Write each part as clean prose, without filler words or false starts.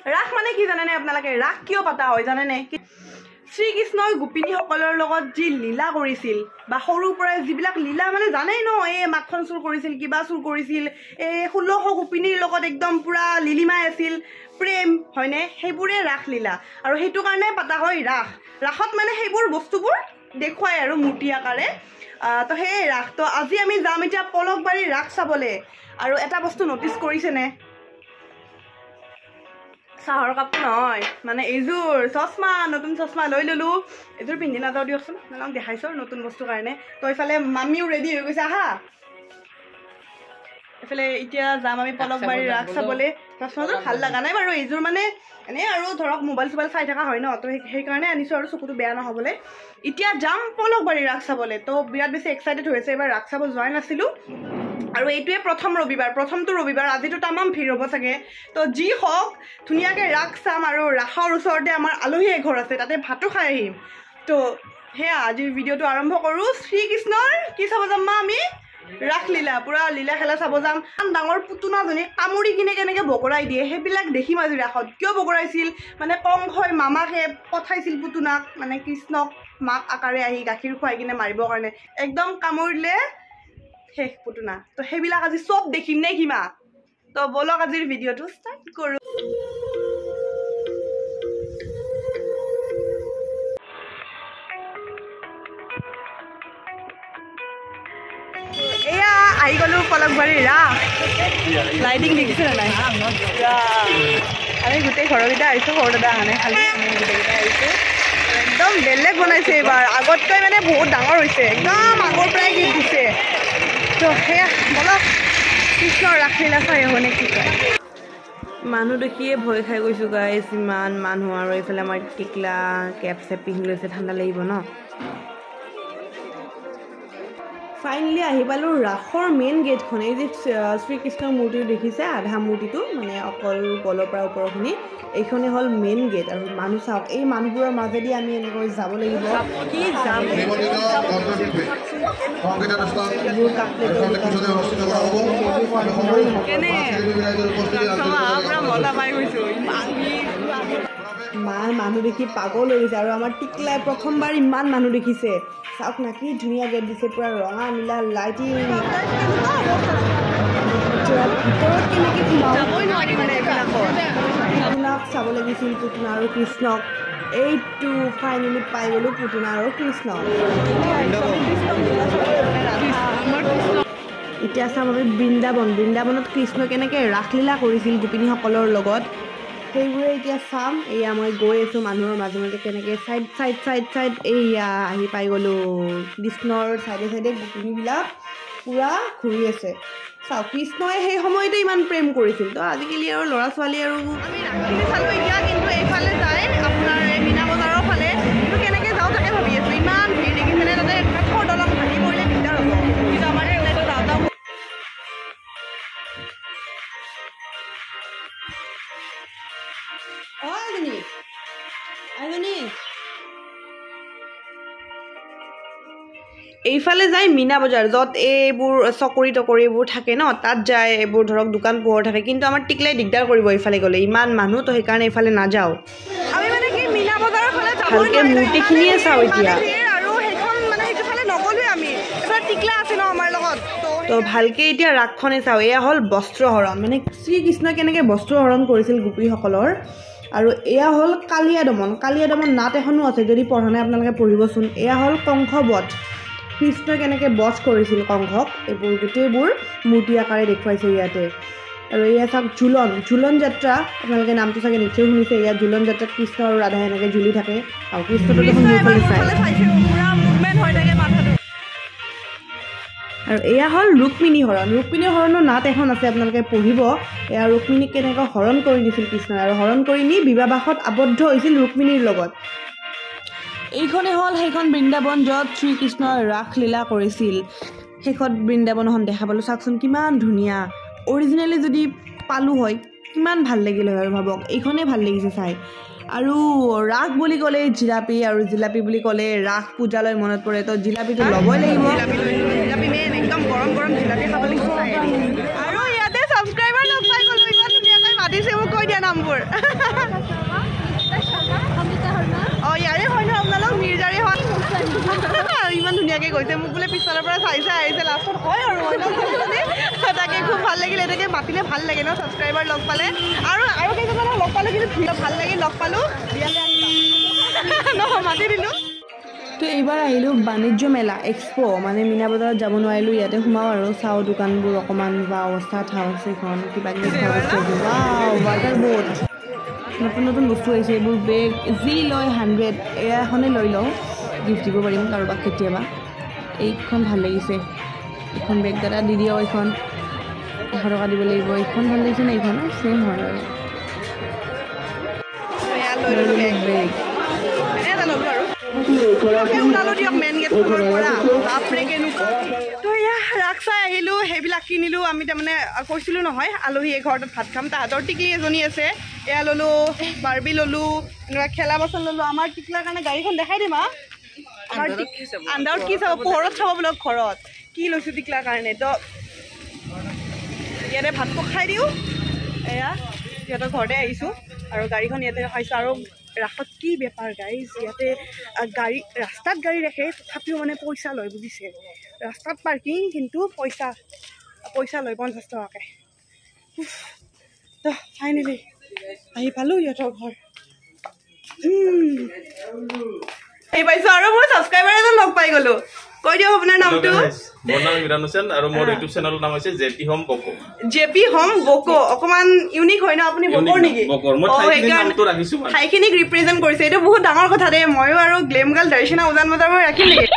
ৰাস মানে কি জানেনে আপোনালোকে ৰাস কিয় পাতা হয় জানেনে শ্ৰীকৃষ্ণই গোপিনীসকলৰ লগত যি লীলা কৰিছিল বা সৰুৰ পৰাই যিবিলাক লীলা মানে জানেই ন এই মাখন চুৰ কৰিছিল কিবা চুৰ কৰিছিল এই 1600 গোপিনীৰ লগত একদম পুৰা লিলিমাই আছিল প্ৰেম হয়নে সেইবোৰে ৰাস লীলা আৰু সেইটো কাৰণে পাতা হয় ৰাসত মানে সেইবোৰ বস্তুবোৰ দেখুৱাই আৰু মূৰ্তি আকাৰে তো সেই ৰাস তো আজি আমি যাম এতিয়া পলকবাৰী ৰাস চাবলৈ আৰু এটা বস্তু নটিচ কৰিছেনে চাহৰ কাপ নহয় মানে এইযোৰ চশমা নতুন চশমা লৈ ললো এইযোৰ পিন্ধি নাযাওঁ দিয়কচোন আপোনালোকক দেখাইছো নতুন বস্তু কাৰণে তো এইফালে মামিও ৰেডি হৈ গৈছে আহা এইফালে এতিয়া যাম আমি পলকবাৰী ৰাস চাবলৈ চশমাযোৰ ভাল লগা নাই বাৰু এইযোৰ মানে এনে আৰু ধৰক মোবাইল চোবাইল চাই থকা হয় ন তো সেইকাৰণে আনিছোঁ আৰু চকুটো বেয়া নহ'বলৈ এতিয়া যাম পলকবাৰী ৰাস চাবলৈ তো বিৰাট বেছি এক্সাইটেড হৈ আছে এবাৰ ৰাস চাব যোৱাই নাছিলোঁ আৰু এইটোৱে প্ৰথমটো ৰবিবাৰ আজিতো তামাম ভিৰ হ'ব চাগে তো যি হওক ধুনীয়াকৈ ৰাস চাম আৰু ৰাসৰ ওচৰতে আমাৰ আলহী এঘৰ আছে তাতে ভাতো খাই আহিম তো সেয়া আজি ভিডিঅ'টো আৰম্ভ কৰোঁ শ্ৰীকৃষ্ণৰ কি চাব যাম মা আমি ৰাসলীলা পুৰা লীলা খেলা চাব যাম ডাঙৰ পুতনাজনী কামুৰি কিনে কেনেকৈ বগৰাই দিয়ে সেইবিলাক দেখিম আজি ৰাসত কিয় বগৰাইছিল মানে কংসই মামাকে পঠাইছিল পুতনাক মানে কৃষ্ণক মাক আকাৰে আহি গাখীৰ খুৱাই কিনে মাৰিবৰ কাৰণে একদম কামুৰিলে শেষ পুতনা তো সেইবিলাক আজি চব দেখিম নে কিমা তো বলক আজিৰ ভিডিঅ'টো ষ্টাৰ্ট কৰোঁ এয়া আহি গ'লো পলকবাৰী ৰাস লাইটিং দেখিছে নাই আমি গোটেই ঘৰকেইটা আহিছোঁ সৰু দাদা অহা নাই খালি আমি গোটেইকেইটা আহিছোঁ একদম বেলেগ বনাইছে এইবাৰ আগতকৈ মানে বহুত ডাঙৰ হৈছে একদম আগৰ পৰাই গীত দিছে তো সেয়া বলক কৃষ্ণৰ ৰাসলীলা চাই আহোঁ নে কি কয় মানুহ দেখিয়ে ভয় খাই গৈছোঁ গাইছ ইমান মানুহ আৰু এইফালে আমাৰ টিকলা কেপ চেপ পিন্ধি লৈছে ঠাণ্ডা লাগিব ন ফাইনেলি আহি পালোঁ ৰাসৰ মেইন গেটখন এই যে শ্ৰীকৃষ্ণৰ মূৰ্তিটো দেখিছে আধা মূৰ্তিটো মানে অকল গলৰ পৰা ওপৰখিনি এইখনে হ'ল মেইন গেট আৰু মানুহ চাওক এই মানুহবোৰৰ মাজেদি আমি এনেকৈ যাব লাগিব কি যাম মানুহ দেখি পাগল হৈ গৈছে আৰু আমাৰ টিকলাই প্ৰথমবাৰ ইমান মানুহ দেখিছে চাওক না কি ধুনীয়া গেট দিছে পুৰা ৰঙা নীলা লাইটিং ভিতৰত কেনেকৈ সোমাবই নোৱাৰি মানে পুতনাক চাব লাগিছিল পুতনা আৰু কৃষ্ণক এইটো ফাইনেলি পাই গ'লোঁ পুতনা আৰু কৃষ্ণ এতিয়া চাম আমি বৃন্দাবনত কৃষ্ণ কেনেকৈ ৰাসলীলা কৰিছিল গোপিনীসকলৰ লগত সেইবোৰে এতিয়া চাম এয়া মই গৈ আছোঁ মানুহৰ মাজে মাজে কেনেকৈ চাইড এয়া আহি পাই গ'লোঁ কৃষ্ণৰ চাইডে গোপিনীবিলাক পূৰা ঘূৰি আছে চাওক কৃষ্ণই সেই সময়তে ইমান প্ৰেম কৰিছিল তো আজিকালি আৰু ল'ৰা ছোৱালী আৰু আমি ৰাসখিনি চালোঁ এতিয়া কিন্তু এইফালে যায় আপোনাৰ এই মীনা বজাৰৰ ফালে কিন্তু কেনেকৈ যাওঁ তাকে ভাবি আছোঁ ইমান ভিৰ দেখিছেনে তাতে কাঠৰ দলং ভাঙি পৰিলে দিগদাৰ হ'ব কিন্তু আমাৰ এইফালে যাওঁ এইফালে যায় মীনা বজাৰ য'ত এইবোৰ চকৰি টকৰিবোৰ থাকে ন তাত যায় এইবোৰ ধৰক দোকান পোহৰ থাকে কিন্তু আমাৰ টিকলাই দিগদাৰ কৰিব এইফালে গ'লে ইমান মানুহ তো সেইকাৰণে এইফালে নাযাওঁ আমি মানে কি মীনা বজাৰৰ ফালে ভালকৈ মূৰ্তিখিনিয়ে চাওঁ এতিয়া আৰু সেইখন মানে সেইফালে নগ'লোৱে আমি এইফালে টিকলা আছে ন আমাৰ লগত তো ভালকৈ এতিয়া ৰাসখনে চাওঁ এয়া হ'ল বস্ত্ৰহৰণ মানে শ্ৰীকৃষ্ণই কেনেকৈ বস্ত্ৰহৰণ কৰিছিল গোপীসকলৰ আৰু এয়া হ'ল কালিয়া দমন নাট এখনো আছে যদি পঢ়া নাই আপোনালোকে পঢ়িবচোন এয়া হ'ল কংসবধ কৃষ্ণই কেনেকৈ বধ কৰিছিল কংসক এইবোৰ গোটেইবোৰ মূৰ্তি আকাৰে দেখুৱাইছে ইয়াতে আৰু এয়া চাওক ঝুলন যাত্ৰা আপোনালোকে নামটো চাগে নিশ্চয় শুনিছে ইয়াত ঝুলন যাত্ৰাত কৃষ্ণ আৰু ৰাধা এনেকৈ ঝুলি থাকে আৰু কৃষ্ণটো দেখোন মোৰফালে চাই আৰু এয়া হ'ল ৰুক্মিণী হৰণৰ নাট এখন আছে আপোনালোকে পঢ়িব এয়া ৰুক্মিণীক কেনেকৈ হৰণ কৰি দিছিল কৃষ্ণই আৰু হৰণ কৰি নি বিবাহবাসত আবদ্ধ হৈছিল ৰুক্মিণীৰ লগত এইখনে হ'ল সেইখন বৃন্দাবন য'ত শ্ৰীকৃষ্ণই ৰাসলীলা কৰিছিল শেষত বৃন্দাবনখন দেখা পালোঁ চাওকচোন কিমান ধুনীয়া অৰিজিনেলি যদি পালোঁ হয় কিমান ভাল লাগিল হয় আৰু ভাবক এইখনেই ভাল লাগিছে চাই আৰু ৰাস বুলি ক'লে জিলাপি আৰু জিলাপি বুলি ক'লে ৰাস পূজালৈ মনত পৰে তো জিলাপিটো ল'বই লাগিব জিলাপি মেইন একদম গৰম জিলাপি খাব লাগিব আৰু ইয়াতে ছাবস্ক্ৰাইবাৰ লগ পাই গ'লোঁ ইমান ধুনীয়াকৈ মাতিছে মোক কৈ দিয়া না কামবোৰ অঁ ইয়াৰে হয় নহয় আপোনালোক মিৰ্জাৰে হয় ইমান ধুনীয়াকৈ গৈছে মোক বোলে পিছফালৰ পৰা চাই চাই আহিছে লাষ্টত হয় আৰু তাকে খুব ভাল লাগিল এনেকৈ মাতিলে ভাল লাগে ন ছাবস্ক্ৰাইবাৰ লগ পালে আৰু কেইজনমানক লগ পালোঁ কিন্তু ভাল লাগি লগ পালোঁ বিয়ালৈ নহয় মাতি দিলোঁ তো এইবাৰ আহিলোঁ বাণিজ্য মেলা এক্সপ' মানে মীনা বজাৰত যাব নোৱাৰিলোঁ ইয়াতে সোমাওঁ আৰু চাওঁ দোকানবোৰ অকণমান বা অৱস্থা ঠাই আছে এইখন কিবা কিবি ৱাটাৰ বোট নতুন নতুন বস্তু আহিছে এইবোৰ বেগ যি লয় 100 এখনেই লৈ লওঁ গিফ্ট দিব পাৰিম কাৰোবাক কেতিয়াবা এইখন ভাল লাগিছে এইখন বেগ দাদা দি দিয়ক এইখন 100 টকা দিব লাগিব এইখন ভাল লাগিছে নে এইখন ছেইম হয় আৰু বেগ ৰাস চাই আহিলোঁ সেইবিলাক কিনিলোঁ আমি তাৰমানে কৈছিলোঁ নহয় আলহী এঘৰতে ভাত খাম তাহাঁতৰ টিকলি এজনী আছে এয়া ল'লোঁ বাৰ্বি ল'লোঁ এনেকুৱা খেলা বাচন ল'লোঁ আমাৰ টিকলাৰ কাৰণে গাড়ীখন দেখাই দিম আমাৰ আন্দাৰত কি চাব পোহৰত চাব বোলক ঘৰত কি লৈছোঁ টিকলাৰ কাৰণে তো ইয়াতে ভাতটো খাই দিওঁ এয়া সিহঁতৰ ঘৰতে আহিছোঁ আৰু গাড়ীখন ইয়াতে ৰখাইছোঁ আৰু ৰাস্তাত কি বেপাৰ গাইজ ইয়াতে গাড়ী ৰাস্তাত গাড়ী ৰাখে তথাপিও মানে পইচা লয় বুজিছে ৰাস্তাত পাৰ্কিং কিন্তু পইচা লয় 50 টকাকৈ তো ফাইনেলি আহি পালোঁ সিহঁতৰ ঘৰ আহি পাইছোঁ আৰু মোৰ ছাবস্ক্ৰাইবাৰ এজন লগ পাই গ'লোঁ কৈ দিয়ক আপোনাৰ নামটো মোৰ নাম ইমৰান হুছেইন আৰু মোৰ ইউটিউব চেনেলৰ নাম হৈছে JP home Boko JP home Boko অকমান ইউনিক হয় ন আপুনি বকৰ নেকি বকৰ মই ঠাইখিনিৰ নামটো ৰাখিছোঁ মানে ঠাইখিনিক ৰিপ্ৰেজেণ্ট কৰিছে এইটো বহুত ডাঙৰ কথা দেই ময়ো আৰু গ্লেমগাল দৰ্শনা উজান বজাৰ মই ৰাখিম নেকি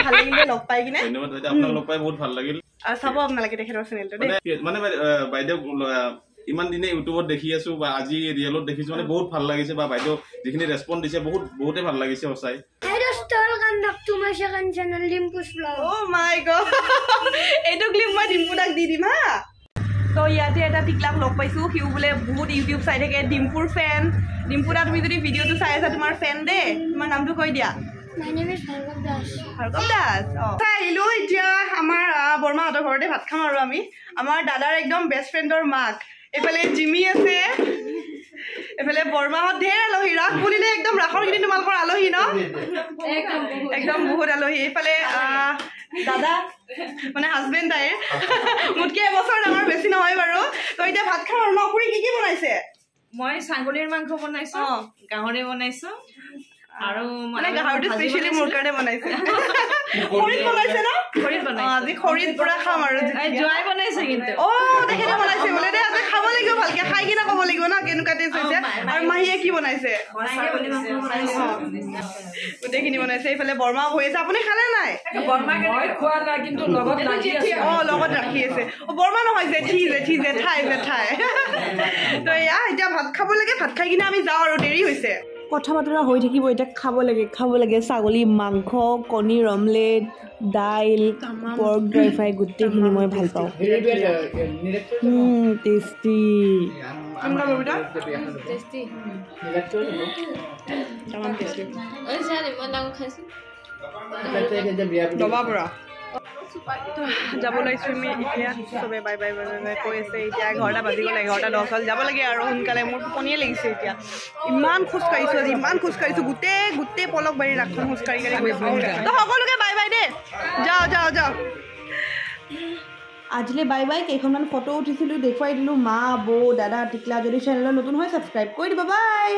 ভাল লাগিল লগ পাই কিনে ধন্যবাদ বাইদেউ আপোনাক লগ পাই বহুত ভাল লাগিল আৰু চাব আপোনালোকে তেখেতৰ চেনেলটো দেই মানে বাইদেউ ইমান দিনে ইউটিউবত দেখি আছো বা আজি ৰিয়েলত দেখিছো মানে বহুত ভাল লাগিছে বা বাইদেউ যিখিনি ৰেছপন্স দিছে বহুতে ভাল লাগিছে সঁচাই এইটো ক্লিপ মই ডিম্পু দাক দি দিম হা তো ইয়াতে এটা টিকলাক লগ পাইছোঁ সিও বোলে বহুত ইউটিউব চাই থাকে ডিম্পুৰ ফেন ডিম্পু দা তুমি যদি ভিডিঅ'টো চাই আছা তোমাৰ ফেন দেই তোমাৰ নামটো কৈ দিয়া ভাৰ্গৱ দাস আহিলোঁ এতিয়া আমাৰ বৰমাহঁতৰ ঘৰতে ভাত খাম আৰু আমি আমাৰ দাদাৰ একদম বেষ্ট ফ্ৰেণ্ডৰ মাক এইফালে জিমি আছে এইফালে বৰমাহঁত ঢেৰ আলহী ৰাস বুলিলে একদম ৰাসৰ খিনি তোমালোকৰ আলহী ন একদম বহুত আলহী এইফালে দাদা মানে হাজবেণ্ড তাইৰ মোতকৈ এবছৰ ডাঙৰ বেছি নহয় বাৰু তো এতিয়া ভাত খাওঁ আৰু ন খুৰী কি বনাইছে মই ছাগলীৰ মাংস বনাইছোঁ গাহৰি বনাইছোঁ আৰু মানে গাহৰিটো স্পেচিয়েলি মোৰ কাৰণে বনাইছে খৰিত বনাইছে ন আজি খৰিত পুৰা খাম আৰু জোৱাই বনাইছে কিন্তু তেখেতে বনাইছে বোলে দে আজি খাব লাগিব ভালকে খাই কিনে ক'ব লাগিব ন কেনেকুৱা টেষ্ট হৈছে আৰু মাহীয়ে কি বনাইছে গোটেইখিনি বনাইছে এইফালে বৰমা হৈ আছে আপুনি খালে নাই লগত ৰাখি আছে বৰমা নহয় জেঠি জেঠাই তো এয়া এতিয়া ভাত খাব লাগে ভাত খাই কিনে আমি যাওঁ আৰু দেৰি হৈছে কথা বতৰা হৈ থাকিব এতিয়া খাব লাগে ছাগলী মাংস কণীৰ অমলেট দাইল পৰ্ক ড্ৰাই ফ্ৰাই গোটেইখিনি মই ভাল পাওঁ টেষ্টি যাব লাগিছোঁ আমি এতিয়া চবে বাই বাই কৈ আছে এতিয়া 11টা বাজি গ'ল 11টা 10 হ'ল যাব লাগে আৰু সোনকালে মোৰ টোপনিয়ে লাগিছে এতিয়া ইমান খোজকাঢ়িছোঁ আজি ইমান খোজকাঢ়িছোঁ গোটেই পলকবাৰীৰ ৰাসখন খোজকাঢ়ি গৈছোঁ তো সকলোকে বাই বাই দেই যাওঁ আজিলৈ বাই বাই কেইখনমান ফটো উঠিছিলোঁ দেখুৱাই দিলোঁ মা বৌ দাদা টিকলা যদি চেনেলত নতুন হয় ছাবস্ক্ৰাইব কৰি দিব বাই